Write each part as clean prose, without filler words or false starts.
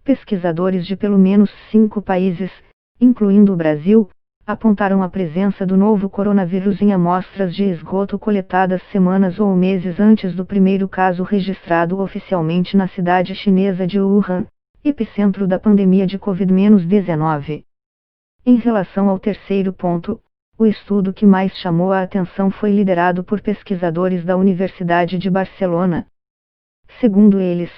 pesquisadores de pelo menos 5 países, incluindo o Brasil, apontaram a presença do novo coronavírus em amostras de esgoto coletadas semanas ou meses antes do primeiro caso registrado oficialmente na cidade chinesa de Wuhan, epicentro da pandemia de Covid-19. Em relação ao terceiro ponto, o estudo que mais chamou a atenção foi liderado por pesquisadores da Universidade de Barcelona. Segundo eles,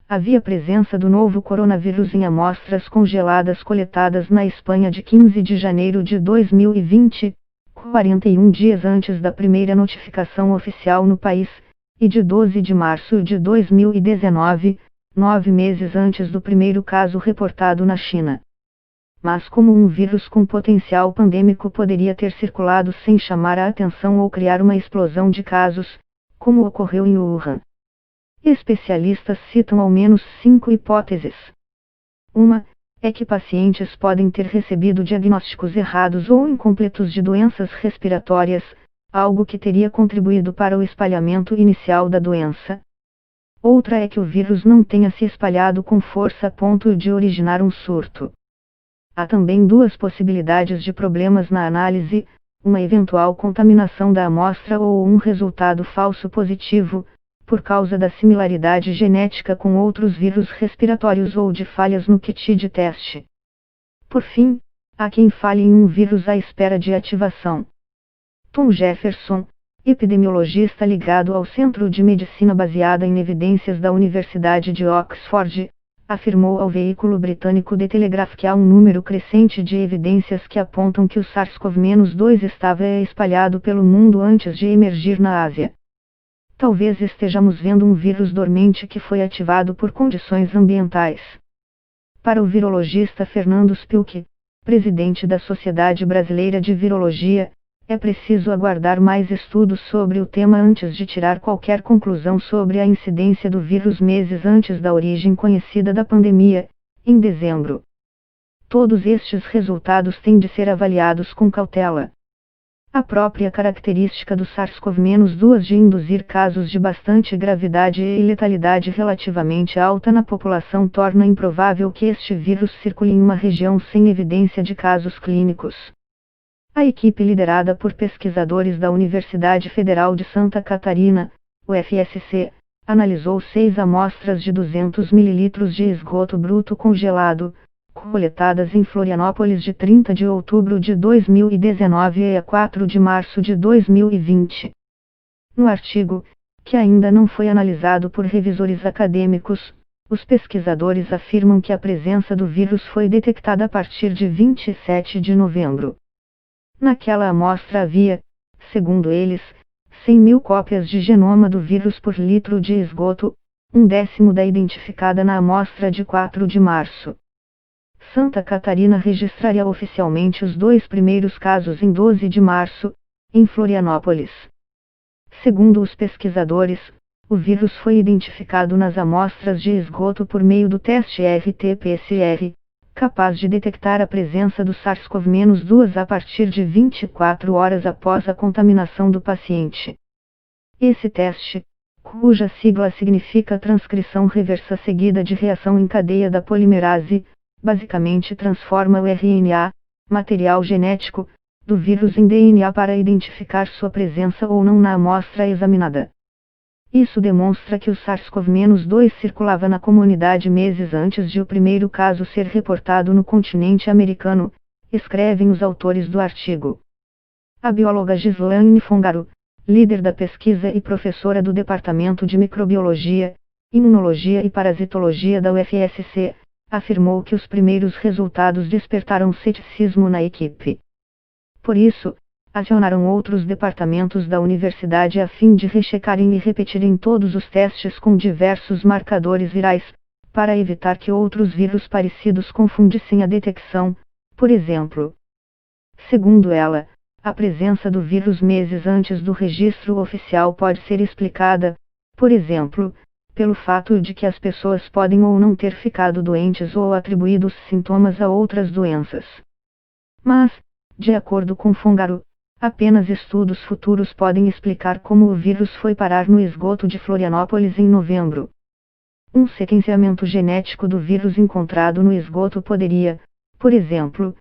havia presença do novo coronavírus em amostras congeladas coletadas na Espanha de 15 de janeiro de 2020, 41 dias antes da primeira notificação oficial no país, e de 12 de março de 2019, 9 meses antes do primeiro caso reportado na China. Mas como um vírus com potencial pandêmico poderia ter circulado sem chamar a atenção ou criar uma explosão de casos, como ocorreu em Wuhan? Especialistas citam ao menos 5 hipóteses. Uma é que pacientes podem ter recebido diagnósticos errados ou incompletos de doenças respiratórias, algo que teria contribuído para o espalhamento inicial da doença. Outra é que o vírus não tenha se espalhado com força a ponto de originar um surto. Há também duas possibilidades de problemas na análise: uma eventual contaminação da amostra ou um resultado falso positivo, por causa da similaridade genética com outros vírus respiratórios ou de falhas no kit de teste. Por fim, há quem fale em um vírus à espera de ativação. Tom Jefferson, epidemiologista ligado ao Centro de Medicina baseada em evidências da Universidade de Oxford, afirmou ao veículo britânico The Telegraph que há um número crescente de evidências que apontam que o SARS-CoV-2 estava espalhado pelo mundo antes de emergir na Ásia. Talvez estejamos vendo um vírus dormente que foi ativado por condições ambientais. Para o virologista Fernando Spilk, presidente da Sociedade Brasileira de Virologia, é preciso aguardar mais estudos sobre o tema antes de tirar qualquer conclusão sobre a incidência do vírus meses antes da origem conhecida da pandemia, em dezembro. Todos estes resultados têm de ser avaliados com cautela. A própria característica do SARS-CoV-2 de induzir casos de bastante gravidade e letalidade relativamente alta na população torna improvável que este vírus circule em uma região sem evidência de casos clínicos. A equipe liderada por pesquisadores da Universidade Federal de Santa Catarina, UFSC, analisou 6 amostras de 200 ml de esgoto bruto congelado, coletadas em Florianópolis de 30 de outubro de 2019 a 4 de março de 2020. No artigo, que ainda não foi analisado por revisores acadêmicos, os pesquisadores afirmam que a presença do vírus foi detectada a partir de 27 de novembro. Naquela amostra havia, segundo eles, 100.000 cópias de genoma do vírus por litro de esgoto, 1/10 da identificada na amostra de 4 de março. Santa Catarina registraria oficialmente os 2 primeiros casos em 12 de março, em Florianópolis. Segundo os pesquisadores, o vírus foi identificado nas amostras de esgoto por meio do teste RT-PCR, capaz de detectar a presença do SARS-CoV-2 a partir de 24 horas após a contaminação do paciente. Esse teste, cuja sigla significa transcrição reversa seguida de reação em cadeia da polimerase, basicamente transforma o RNA, material genético, do vírus em DNA para identificar sua presença ou não na amostra examinada. Isso demonstra que o SARS-CoV-2 circulava na comunidade meses antes de o primeiro caso ser reportado no continente americano, escrevem os autores do artigo. A bióloga Ghislaine Fongaro, líder da pesquisa e professora do Departamento de Microbiologia, Imunologia e Parasitologia da UFSC, afirmou que os primeiros resultados despertaram ceticismo na equipe. Por isso, acionaram outros departamentos da universidade a fim de rechecarem e repetirem todos os testes com diversos marcadores virais, para evitar que outros vírus parecidos confundissem a detecção, por exemplo. Segundo ela, a presença do vírus meses antes do registro oficial pode ser explicada, por exemplo, pelo fato de que as pessoas podem ou não ter ficado doentes ou atribuído os sintomas a outras doenças. Mas, de acordo com Fongaro, apenas estudos futuros podem explicar como o vírus foi parar no esgoto de Florianópolis em novembro. Um sequenciamento genético do vírus encontrado no esgoto poderia, por exemplo,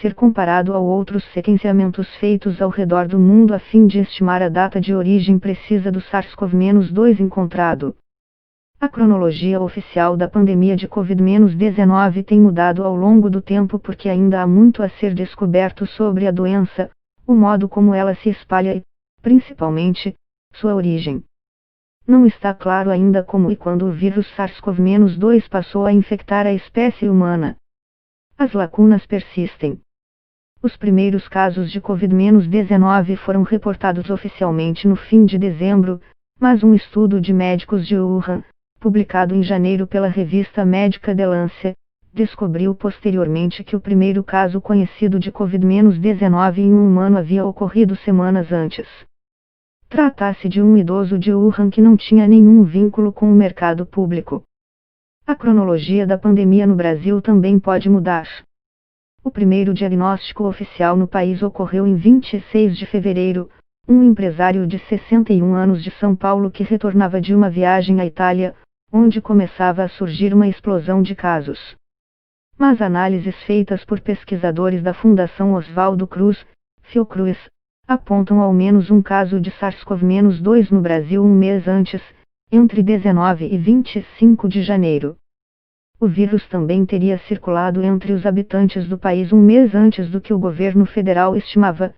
ser comparado a outros sequenciamentos feitos ao redor do mundo a fim de estimar a data de origem precisa do SARS-CoV-2 encontrado. A cronologia oficial da pandemia de Covid-19 tem mudado ao longo do tempo porque ainda há muito a ser descoberto sobre a doença, o modo como ela se espalha e, principalmente, sua origem. Não está claro ainda como e quando o vírus SARS-CoV-2 passou a infectar a espécie humana. As lacunas persistem. Os primeiros casos de Covid-19 foram reportados oficialmente no fim de dezembro, mas um estudo de médicos de Wuhan, publicado em janeiro pela revista médica The Lancet, descobriu posteriormente que o primeiro caso conhecido de Covid-19 em um humano havia ocorrido semanas antes. Trata-se de um idoso de Wuhan que não tinha nenhum vínculo com o mercado público. A cronologia da pandemia no Brasil também pode mudar. O primeiro diagnóstico oficial no país ocorreu em 26 de fevereiro, um empresário de 61 anos de São Paulo que retornava de uma viagem à Itália, onde começava a surgir uma explosão de casos. Mas análises feitas por pesquisadores da Fundação Oswaldo Cruz, Fiocruz, apontam ao menos um caso de SARS-CoV-2 no Brasil um mês antes, entre 19 e 25 de janeiro. O vírus também teria circulado entre os habitantes do país um mês antes do que o governo federal estimava,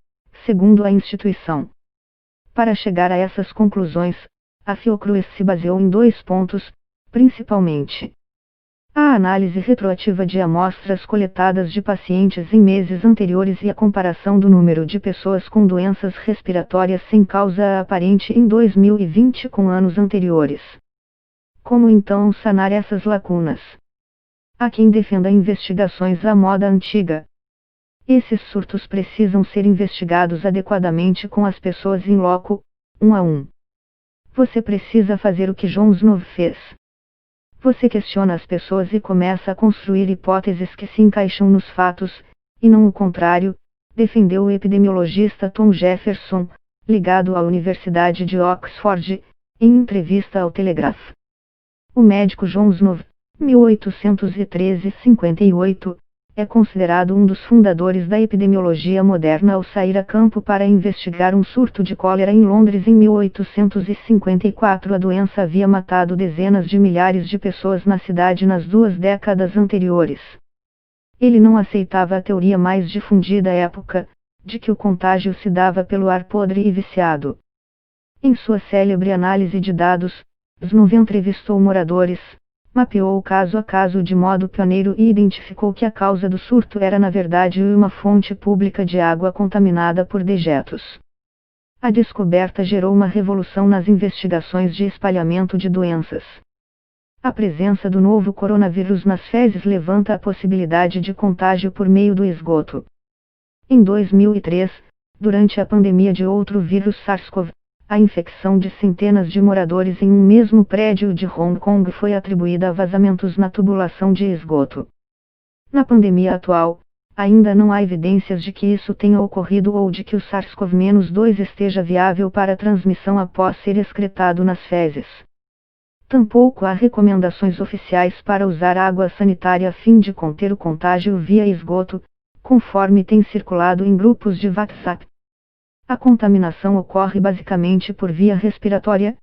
segundo a instituição. Para chegar a essas conclusões, a Fiocruz se baseou em 2 pontos, principalmente. A análise retroativa de amostras coletadas de pacientes em meses anteriores e a comparação do número de pessoas com doenças respiratórias sem causa aparente em 2020 com anos anteriores. Como então sanar essas lacunas? Há quem defenda investigações à moda antiga. Esses surtos precisam ser investigados adequadamente com as pessoas em loco, um a um. Você precisa fazer o que John Snow fez. Você questiona as pessoas e começa a construir hipóteses que se encaixam nos fatos, e não o contrário, defendeu o epidemiologista Tom Jefferson, ligado à Universidade de Oxford, em entrevista ao Telegraph. O médico John Snow, 1813-58, é considerado um dos fundadores da epidemiologia moderna ao sair a campo para investigar um surto de cólera em Londres em 1854. A doença havia matado dezenas de milhares de pessoas na cidade nas 2 décadas anteriores. Ele não aceitava a teoria mais difundida à época, de que o contágio se dava pelo ar podre e viciado. Em sua célebre análise de dados, Snow entrevistou moradores, mapeou caso a caso de modo pioneiro e identificou que a causa do surto era na verdade uma fonte pública de água contaminada por dejetos. A descoberta gerou uma revolução nas investigações de espalhamento de doenças. A presença do novo coronavírus nas fezes levanta a possibilidade de contágio por meio do esgoto. Em 2003, durante a pandemia de outro vírus SARS-CoV, a infecção de centenas de moradores em um mesmo prédio de Hong Kong foi atribuída a vazamentos na tubulação de esgoto. Na pandemia atual, ainda não há evidências de que isso tenha ocorrido ou de que o SARS-CoV-2 esteja viável para transmissão após ser excretado nas fezes. Tampouco há recomendações oficiais para usar água sanitária a fim de conter o contágio via esgoto, conforme tem circulado em grupos de WhatsApp. A contaminação ocorre basicamente por via respiratória.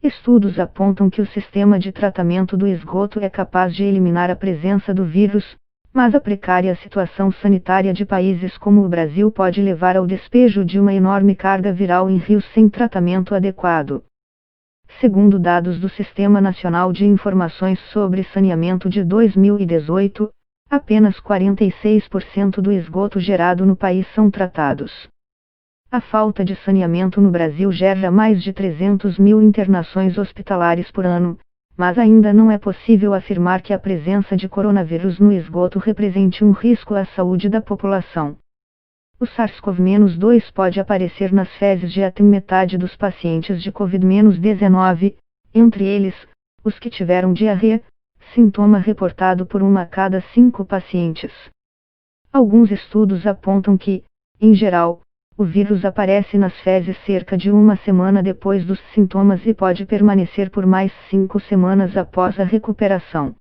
Estudos apontam que o sistema de tratamento do esgoto é capaz de eliminar a presença do vírus, mas a precária situação sanitária de países como o Brasil pode levar ao despejo de uma enorme carga viral em rios sem tratamento adequado. Segundo dados do Sistema Nacional de Informações sobre Saneamento de 2018, apenas 46% do esgoto gerado no país são tratados. A falta de saneamento no Brasil gera mais de 300 mil internações hospitalares por ano, mas ainda não é possível afirmar que a presença de coronavírus no esgoto represente um risco à saúde da população. O SARS-CoV-2 pode aparecer nas fezes de até metade dos pacientes de Covid-19, entre eles, os que tiveram diarreia, sintoma reportado por 1 a cada 5 pacientes. Alguns estudos apontam que, em geral, O vírus aparece nas fezes cerca de uma semana depois dos sintomas e pode permanecer por mais 5 semanas após a recuperação.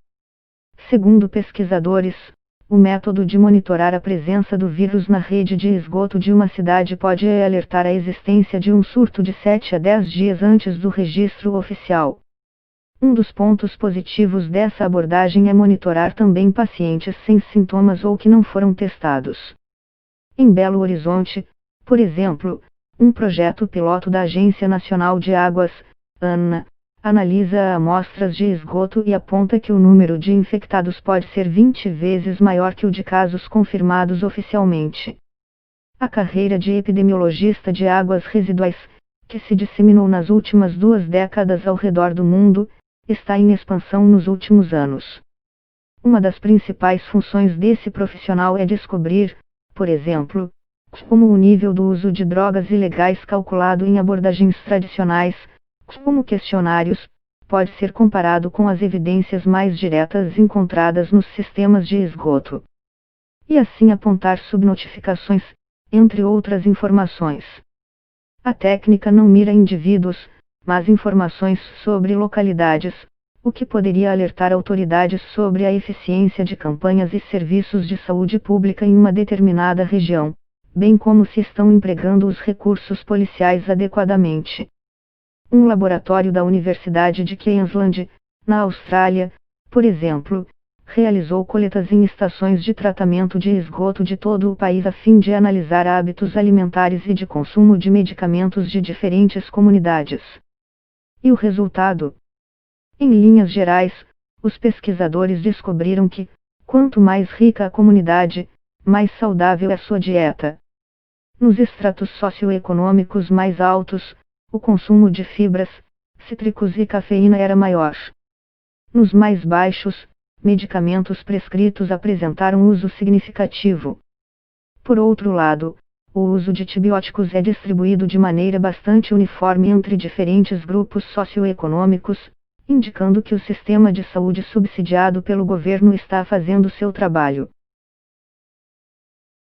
Segundo pesquisadores, o método de monitorar a presença do vírus na rede de esgoto de uma cidade pode alertar a existência de um surto de 7 a 10 dias antes do registro oficial. Um dos pontos positivos dessa abordagem é monitorar também pacientes sem sintomas ou que não foram testados. Em Belo Horizonte, por exemplo, um projeto piloto da Agência Nacional de Águas, ANA, analisa amostras de esgoto e aponta que o número de infectados pode ser 20 vezes maior que o de casos confirmados oficialmente. A carreira de epidemiologista de águas residuais, que se disseminou nas últimas 2 décadas ao redor do mundo, está em expansão nos últimos anos. Uma das principais funções desse profissional é descobrir, por exemplo, como o nível do uso de drogas ilegais calculado em abordagens tradicionais, como questionários, pode ser comparado com as evidências mais diretas encontradas nos sistemas de esgoto. E assim apontar subnotificações, entre outras informações. A técnica não mira indivíduos, mas informações sobre localidades, o que poderia alertar autoridades sobre a eficiência de campanhas e serviços de saúde pública em uma determinada região, bem como se estão empregando os recursos policiais adequadamente. Um laboratório da Universidade de Queensland, na Austrália, por exemplo, realizou coletas em estações de tratamento de esgoto de todo o país a fim de analisar hábitos alimentares e de consumo de medicamentos de diferentes comunidades. E o resultado? Em linhas gerais, os pesquisadores descobriram que, quanto mais rica a comunidade, mais saudável é sua dieta. Nos estratos socioeconômicos mais altos, o consumo de fibras, cítricos e cafeína era maior. Nos mais baixos, medicamentos prescritos apresentaram uso significativo. Por outro lado, o uso de antibióticos é distribuído de maneira bastante uniforme entre diferentes grupos socioeconômicos, indicando que o sistema de saúde subsidiado pelo governo está fazendo seu trabalho.